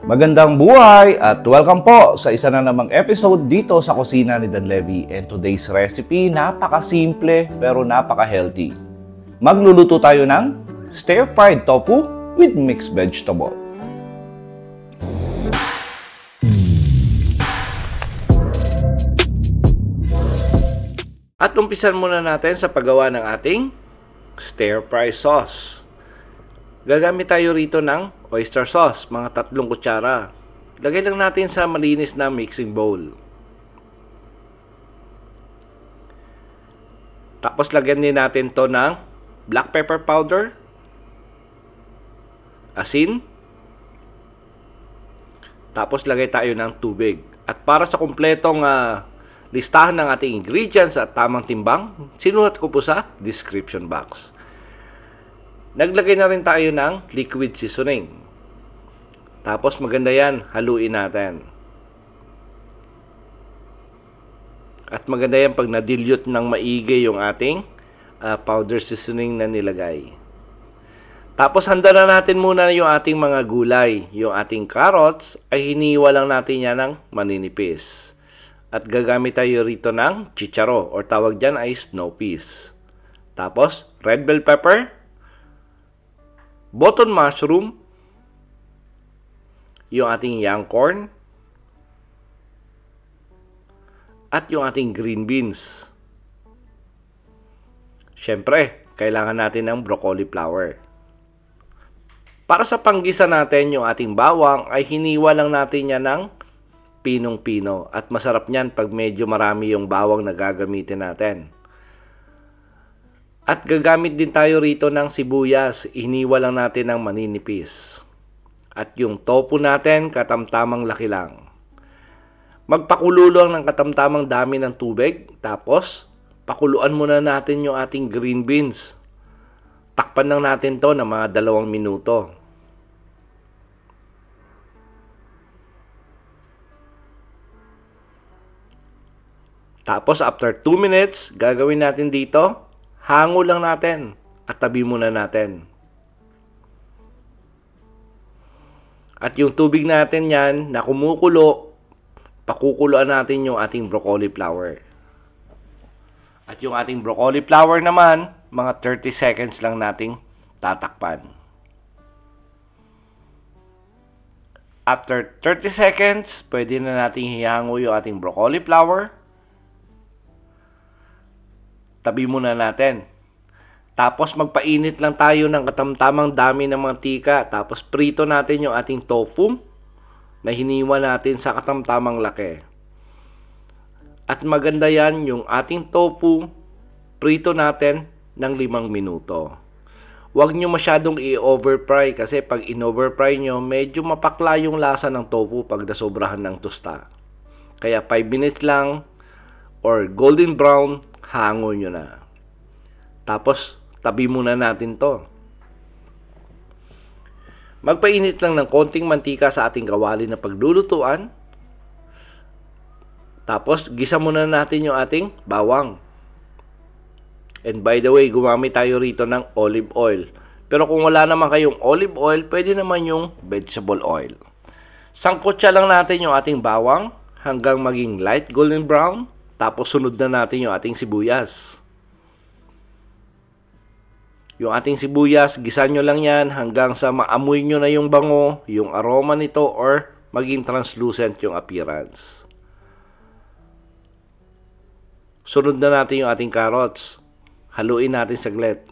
Magandang buhay at welcome po sa isa na namang episode dito sa kusina ni Dan Levy. And today's recipe, napaka-simple pero napaka-healthy. Magluluto tayo ng stir-fried tofu with mixed vegetable. At umpisan muna natin sa paggawa ng ating stir-fry sauce. Gagamit tayo rito ng oyster sauce, mga 3 kutsara. Lagay lang natin sa malinis na mixing bowl. Tapos lagyan din natin to ng black pepper powder, asin, tapos lagay tayo ng tubig. At para sa kumpletong listahan ng ating ingredients at tamang timbang, sinulat ko po sa description box. Naglagay na rin tayo ng liquid seasoning. Tapos maganda yan, haluin natin. At maganda yan pag na-dilute ng maigi yung ating powder seasoning na nilagay. Tapos handa na natin muna yung ating mga gulay. Yung ating carrots ay hiniwa lang natin yan ng maninipis. At gagamit tayo rito ng chicharo or tawag dyan ay snow peas. Tapos red bell pepper, button mushroom, yung ating young corn, at yung ating green beans. Siyempre, kailangan natin ng broccoli flower. Para sa panggisa natin, yung ating bawang ay hiniwa lang natin yan ng pinong-pino. At masarap niyan pag medyo marami yung bawang na gagamitin natin. At gagamit din tayo rito ng sibuyas. Hiniwa lang natin ng maninipis. At yung tofu natin, katamtamang laki lang. Magpakulo lang ng katamtamang dami ng tubig. Tapos, pakuluan muna natin yung ating green beans. Takpan lang natin to ng mga 2 minuto. Tapos, after 2 minutes, gagawin natin dito, hango lang natin at tabi muna natin. At yung tubig natin yan na kumukulo, pakukuluan natin yung ating broccoli flower. At yung ating broccoli flower naman, mga 30 seconds lang nating tatakpan. After 30 seconds, pwede na nating hihango yung ating broccoli flower. Tabi muna natin. Tapos magpainit lang tayo ng katamtamang dami ng mantika. Tapos prito natin yung ating tofu na hiniwa natin sa katamtamang laki. At maganda yan yung ating tofu, prito natin ng 5 minuto. Huwag nyo masyadong i-overfry kasi pag in-overfry nyo, medyo mapakla yung lasa ng tofu pag nasobrahan ng tusta. Kaya 5 minutes lang or golden brown, hango nyo na. Tapos, tabi muna natin to. Magpainit lang ng konting mantika sa ating kawali na paglulutuan. Tapos, gisa muna natin yung ating bawang. And by the way, gumamit tayo rito ng olive oil. Pero kung wala naman kayong olive oil, pwede naman yung vegetable oil. Sangkotsa lang natin yung ating bawang hanggang maging light golden brown. Tapos sunod na natin yung ating sibuyas. Yung ating sibuyas, gisa nyo lang yan hanggang sa maamoy nyo na yung bango, yung aroma nito, or maging translucent yung appearance. Sunod na natin yung ating carrots. Haluin natin saglit.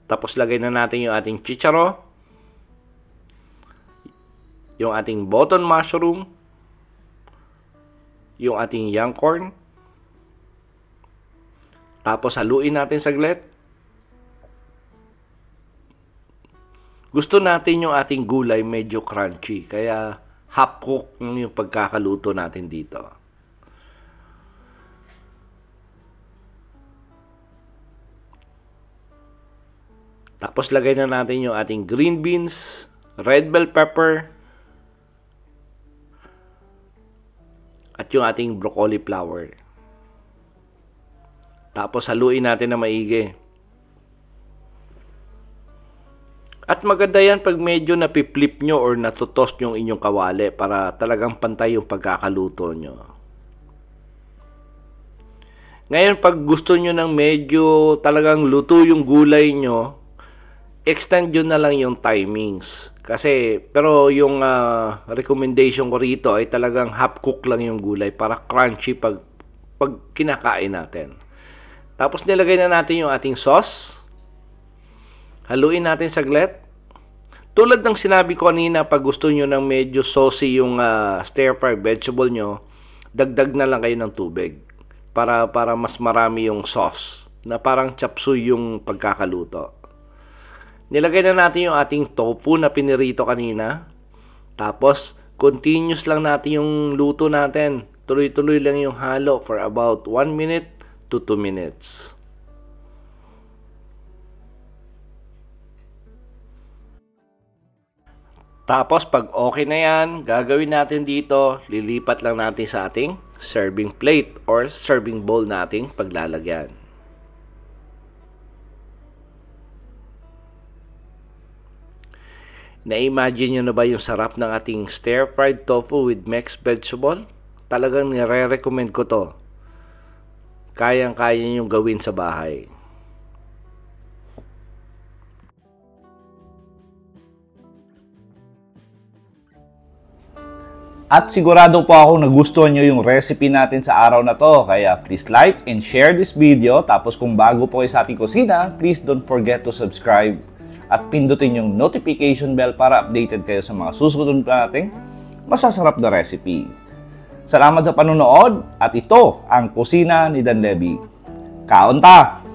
Tapos lagay na natin yung ating chicharo, yung ating button mushroom, yung ating young corn. Tapos haluin natin saglit. Gusto natin yung ating gulay medyo crunchy, kaya half cook yung pagkakaluto natin dito. Tapos lagay na natin yung ating green beans, red bell pepper, at yung ating broccoli flower. Tapos haluin natin na maigi. At maganda yan pag medyo napipflip nyo or natutos yung inyong kawali para talagang pantay yung pagkakaluto nyo. Ngayon, pag gusto nyo ng medyo talagang luto yung gulay nyo, extend nyo na lang yung timings. Pero yung recommendation ko rito ay talagang half cook lang yung gulay para crunchy pag kinakain natin. Tapos nilagay na natin yung ating sauce. Haluin natin saglit. Tulad ng sinabi ko kanina, pag gusto nyo ng medyo saucy yung stir-fry vegetable nyo, dagdag na lang kayo ng tubig para mas marami yung sauce na parang chop suey yung pagkakaluto. Nilagay na natin yung ating tofu na pinirito kanina. Tapos, continuous lang natin yung luto natin. Tuloy-tuloy lang yung halo for about 1 minute to 2 minutes. Tapos, pag okay na yan, gagawin natin dito, lilipat lang natin sa ating serving plate or serving bowl nating paglalagyan. Na-imagine nyo na ba yung sarap ng ating stir-fried tofu with mixed vegetable? Talagang nire-recommend ko to. Kayang-kaya nyo gawin sa bahay. At sigurado po ako nagustuhan nyo yung recipe natin sa araw na to. Kaya please like and share this video. Tapos kung bago po kayo sa ating kusina, please don't forget to subscribe at pindutin yung notification bell para updated kayo sa mga susunod nating masasarap na recipe. Salamat sa panonood at ito ang Kusina ni Dan Levy. Kaon ta!